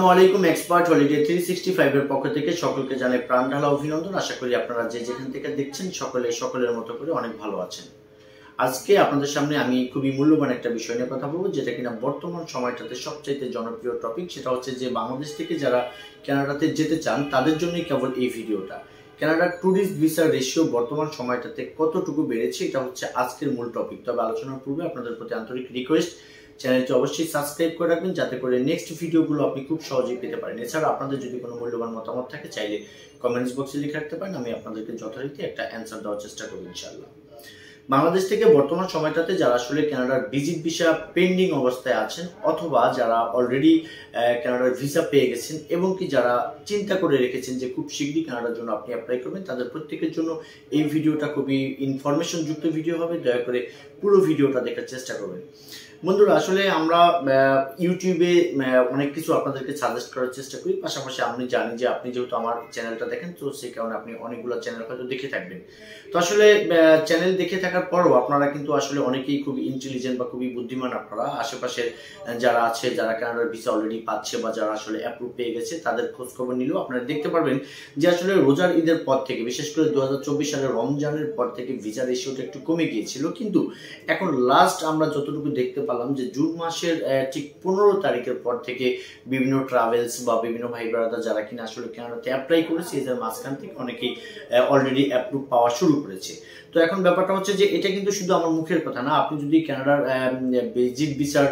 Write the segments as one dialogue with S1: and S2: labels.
S1: আসসালামু আলাইকুম। Expert holiday 365 এর পক্ষ থেকে সকলকে জানাই প্রাণ ঢালা অভিনন্দন। আশা করি আপনারা যে যেখান থেকে দেখছেন সকলের মতো করে অনেক ভালো আছেন। আজকে আপনাদের সামনে আমি খুবই মূল্যবান একটা বিষয় নিয়ে কথা বলবো, যেটা কিনা বর্তমান সময়টাতে সবচাইতে জনপ্রিয় টপিক। সেটা হচ্ছে যে বাংলাদেশ থেকে যারা কানাডাতে যেতে চান তাদের জন্যই কেবল এই ভিডিওটা। কানাডার ট্যুরিস্ট ভিসার রেশিও বর্তমান সময়টাতে কতটুকু বেড়েছে, এটা হচ্ছে আজকের মূল টপিক। তবে আলোচনার পূর্বে আপনাদের প্রতি আন্তরিক রিকোয়েস্ট, চ্যানেলটি অবশ্যই সাবস্ক্রাইব করে রাখবেন, যাতে করে নেক্সট ভিডিওগুলো আপনি খুব সহজেই পেতে পারেন। এছাড়া আপনাদের যদি কোনো মূল্যবান মতামত থাকে চাইলে কমেন্টস বক্সে লিখে রাখতে পারেন, আমি আপনাদেরকে যথারীতি একটা অ্যান্সার দেওয়ার চেষ্টা করব ইনশাআল্লাহ। বাংলাদেশ থেকে বর্তমান সময়টাতে যারা আসলে কানাডার ভিজিট ভিসা পেন্ডিং অবস্থায় আছেন, অথবা যারা অলরেডি কানাডার ভিসা পেয়ে গেছেন এবং কি যারা চিন্তা করে রেখেছেন যে খুব শীঘ্রই কানাডার জন্য আপনি অ্যাপ্লাই করবেন, তাদের প্রত্যেকের জন্য এই ভিডিওটা খুবই ইনফরমেশন যুক্ত ভিডিও হবে। দয়া করে পুরো ভিডিওটা দেখার চেষ্টা করবেন। বন্ধুরা, আসলে আমরা ইউটিউবে অনেক কিছু আপনাদেরকে সাজেস্ট করার চেষ্টা করি, পাশাপাশি আমি জানি যে আপনি যেহেতু আমার চ্যানেলটা দেখেন, তো সেই কারণে আপনি অনেকগুলো চ্যানেল হয়তো দেখে থাকবেন। তো আসলে চ্যানেল দেখে থাকার পরও আপনারা কিন্তু আসলে অনেকেই খুবই ইন্টেলিজেন্ট বা খুবই বুদ্ধিমান। আপনারা আশেপাশের যারা আছে, যারা কানাডার ভিসা অলরেডি পাচ্ছে বা যারা আসলে অ্যাপ্রুভ পেয়ে গেছে, তাদের খোঁজ খবর নিলেও আপনারা দেখতে পারবেন যে আসলে রোজার ঈদের পর থেকে, বিশেষ করে 2024 সালের রমজানের পর থেকে ভিসা রেশিওটা একটু কমে গিয়েছিল। কিন্তু এখন লাস্ট আমরা যতটুকু দেখতে পারলাম যে জুন মাসের ঠিক 15 তারিখের পর থেকে বিভিন্ন ট্রাভেলস বা বিভিন্ন ভাই ব্রাদার যারা কিনা আসলে কানাডাতে অ্যাপ্লাই করেছে, এদের মাঝখান থেকে অনেকেই অলরেডি অ্যাপ্রুভ পাওয়া শুরু করেছে। তো এখন ব্যাপারটা হচ্ছে যে এটা কিন্তু শুধু আমার মুখের কথা না। আপনি যদি কানাডার ভিজিট ভিসার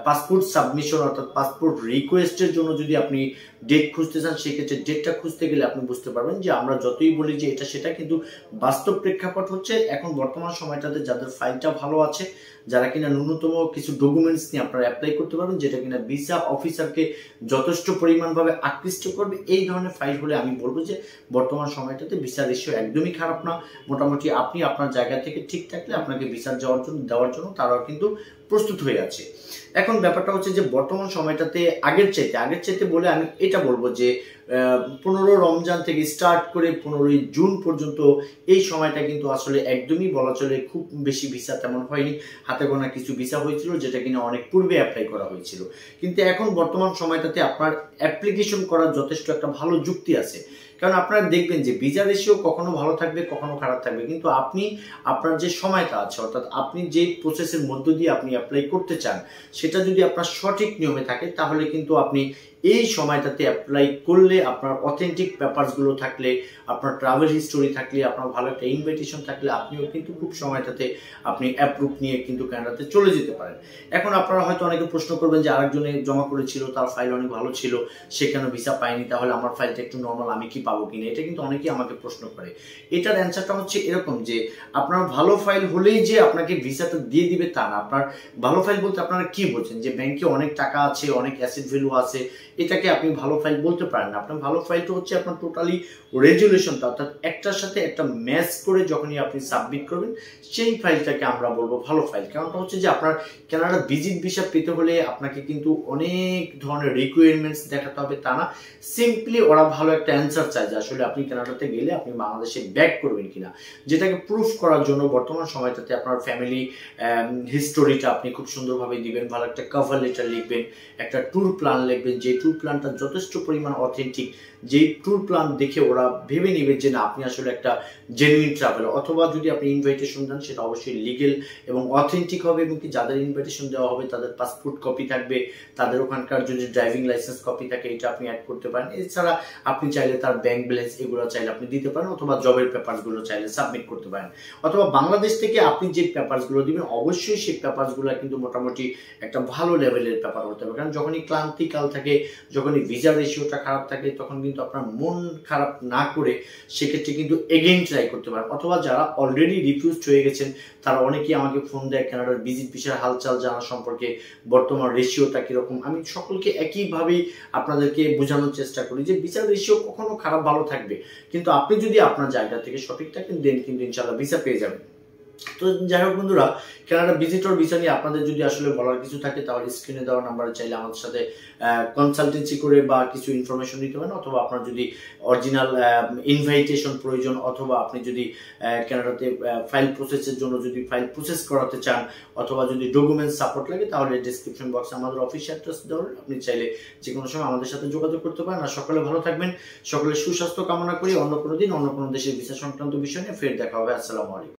S1: পাসপোর্ট সাবমিশন অর্থাৎ পাসপোর্ট রিকোয়েস্টের জন্য যদি আপনি ডেট খুঁজতে চান, সেক্ষেত্রে ডেটটা খুঁজতে গেলে আপনি বুঝতে পারবেন যে আমরা যতই বলি যে এটা সেটা, কিন্তু বাস্তব প্রেক্ষাপট হচ্ছে এখন বর্তমান সময়টাতে যাদের ফাইলটা ভালো আছে, যারা কিনা ন্যূনতম কিছু ডকুমেন্টস নিয়ে আপনারা অ্যাপ্লাই করতে পারবেন, যেটা কিনা ভিসা অফিসারকে যথেষ্ট পরিমাণভাবে আকৃষ্ট করবে, এই ধরনের ফাইল হলে আমি বলবো যে বর্তমান সময়টাতে ভিসা রেশিও একদমই খারাপ না। মোটামুটি আপনি আপনার জায়গা থেকে ঠিক থাকলে আপনাকে ভিসা দেওয়ার জন্য তারাও কিন্তু প্রস্তুত হয়ে আছে। এখন ব্যাপারটা হচ্ছে যে বর্তমান সময়টাতে আগের চাইতে বলে আমি এটা বলবো যে 15 রমজান থেকে স্টার্ট করে 15ই জুন পর্যন্ত এই সময়টা কিন্তু আসলে একদমই বলা চলে খুব বেশি ভিসা তেমন হয়নি। হাতে গোনা কিছু ভিসা হয়েছিল, যেটা কিনা অনেক পূর্বে অ্যাপ্লাই করা হয়েছিল। কিন্তু এখন বর্তমান সময়টাতে আপনার অ্যাপ্লিকেশন করার যথেষ্ট একটা ভালো যুক্তি আছে। কারণ আপনারা দেখবেন যে ভিসা রেশিও কখনো ভালো থাকবে, কখনো খারাপ থাকবে, কিন্তু আপনি আপনার যে সময়টা আছে, অর্থাৎ আপনি যে প্রসেসের মধ্য দিয়ে আপনি অ্যাপ্লাই করতে চান, সেটা যদি আপনার সঠিক নিয়মে থাকে, তাহলে কিন্তু আপনি এই সময়টাতে অ্যাপ্লাই করলে আপনার অথেন্টিক পেপারসগুলো থাকলে, আপনার ট্রাভেল হিস্টোরি থাকলে, আপনার ভালো একটা ইনভাইটেশন থাকলে, আপনিও কিন্তু খুব সময়টাতে আপনি অ্যাপ্রুভ নিয়ে কিন্তু কানাডাতে চলে যেতে পারেন। এখন আপনারা হয়তো অনেকে প্রশ্ন করবেন যে আরেকজনে জমা করেছিল, তার ফাইল অনেক ভালো ছিল, সে কেন ভিসা পায়নি, তাহলে আমার ফাইলটা একটু নর্মাল, আমি কি পাবো কিনা? এটা কিন্তু অনেকেই আমাকে প্রশ্ন করে। এটার অ্যান্সারটা হচ্ছে এরকম যে আপনার ভালো ফাইল হলেই যে আপনাকে ভিসাটা দিয়ে দিবে তা না। আপনার ভালো ফাইল বলতে আপনারা কি বলছেন? যে ব্যাংকে অনেক টাকা আছে, অনেক অ্যাসেট ভ্যালু আছে, এটাকে আপনি ভালো ফাইল বলতে পারেন না। আপনার ভালো ফাইলটা হচ্ছে আপনার টোটালি রেজুলেশনটা, অর্থাৎ একটার সাথে একটা ম্যাচ করে যখনই আপনি সাবমিট করবেন, সেই ফাইলটাকে আমরা বলবো ভালো ফাইল। কারণটা হচ্ছে যে আপনার কানাডা ভিজিট ভিসা পেতে হলে আপনাকে কিন্তু অনেক ধরনের রিকোয়ারমেন্টস দেখাতে হবে তা না। সিম্পলি ওরা ভালো একটা অ্যান্সার চায় যে আসলে আপনি কানাডাতে গেলে আপনি বাংলাদেশে ব্যাক করবেন কিনা, যেটাকে প্রুফ করার জন্য বর্তমান সময়টাতে আপনার ফ্যামিলি হিস্টোরিটা আপনি খুব সুন্দরভাবে দিবেন, ভালো একটা কভার লেটার লিখবেন, একটা ট্যুর প্ল্যান লিখবেন, যে ট্যুর প্ল্যানটা যথেষ্ট পরিমাণ অথেন্টিক, যেই ট্যুর প্ল্যান দেখে ওরা ভেবে নেবে যে না, আপনি আসলে একটা জেনুইন ট্রাভেলার। অথবা যদি আপনি ইনভাইটেশন দেন, সেটা অবশ্যই লিগেল এবং অথেন্টিক হবে, এবং কি যাদের ইনভাইটেশন দেওয়া হবে তাদের পাসপোর্ট কপি থাকবে, তাদের ওখানকার যদি ড্রাইভিং লাইসেন্স কপি থাকে, এটা আপনি অ্যাড করতে পারেন। এছাড়া আপনি চাইলে তার ব্যাংক ব্যালেন্স এগুলো চাইলে আপনি দিতে পারেন, অথবা জবের পেপারসগুলো চাইলে সাবমিট করতে পারেন। অথবা বাংলাদেশ থেকে আপনি যে পেপারসগুলো দিবেন, অবশ্যই সেই পেপারসগুলো কিন্তু মোটামুটি একটা ভালো লেভেলের পেপার হতে হবে। কারণ যখনই ক্লান্তিকাল থাকে, যখনই ভিসা রেশিওটা খারাপ থাকে, তখন কিন্তু আপনার মন খারাপ না করে সেক্ষেত্রে কিন্তু এগেইন ট্রাই করতে পারেন। অথবা যারা অলরেডি রিফিউজড হয়ে গেছেন, তারা অনেকেই আমাকে ফোন দেয় কানাডার ভিজিট ভিসার হালচাল জানার সম্পর্কে, বর্তমান রেশিওটা কিরকম। আমি সকলকে একইভাবেই আপনাদেরকে বোঝানোর চেষ্টা করি যে ভিসার রেশিও কখনো খারাপ ভালো থাকবে, কিন্তু আপনি যদি আপনার জায়গা থেকে সঠিক থাকেন, দেন কিন্তু ইনশাআল্লাহ ভিসা পেয়ে যাবেন। তো যাই হোক বন্ধুরা, কানাডা ভিজিটর ভিসা নিয়ে আপনাদের যদি আসলে বলার কিছু থাকে তাহলে স্ক্রিনে দেওয়া নাম্বারে চাইলে আমাদের সাথে কনসালটেন্সি করে বা কিছু ইনফরমেশন দিতে পারেন, অথবা আপনার যদি অরিজিনাল ইনভাইটেশন প্রয়োজন, অথবা আপনি যদি কানাডাতে ফাইল প্রসেসের জন্য যদি ফাইল প্রসেস করাতে চান, অথবা যদি ডকুমেন্টস সাপোর্ট লাগে, তাহলে ডিসক্রিপশন বক্সে আমাদের অফিস অ্যাড্রেস দেওয়া, আপনি চাইলে যে কোনো সময় আমাদের সাথে যোগাযোগ করতে পারেন। আর সকলে ভালো থাকবেন, সকলের সুস্বাস্থ্য কামনা করি। অন্য কোনো দিন অন্য কোনো দেশের ভিসা সংক্রান্ত বিষয় নিয়ে ফের দেখা হবে। আসসালামু আলাইকুম।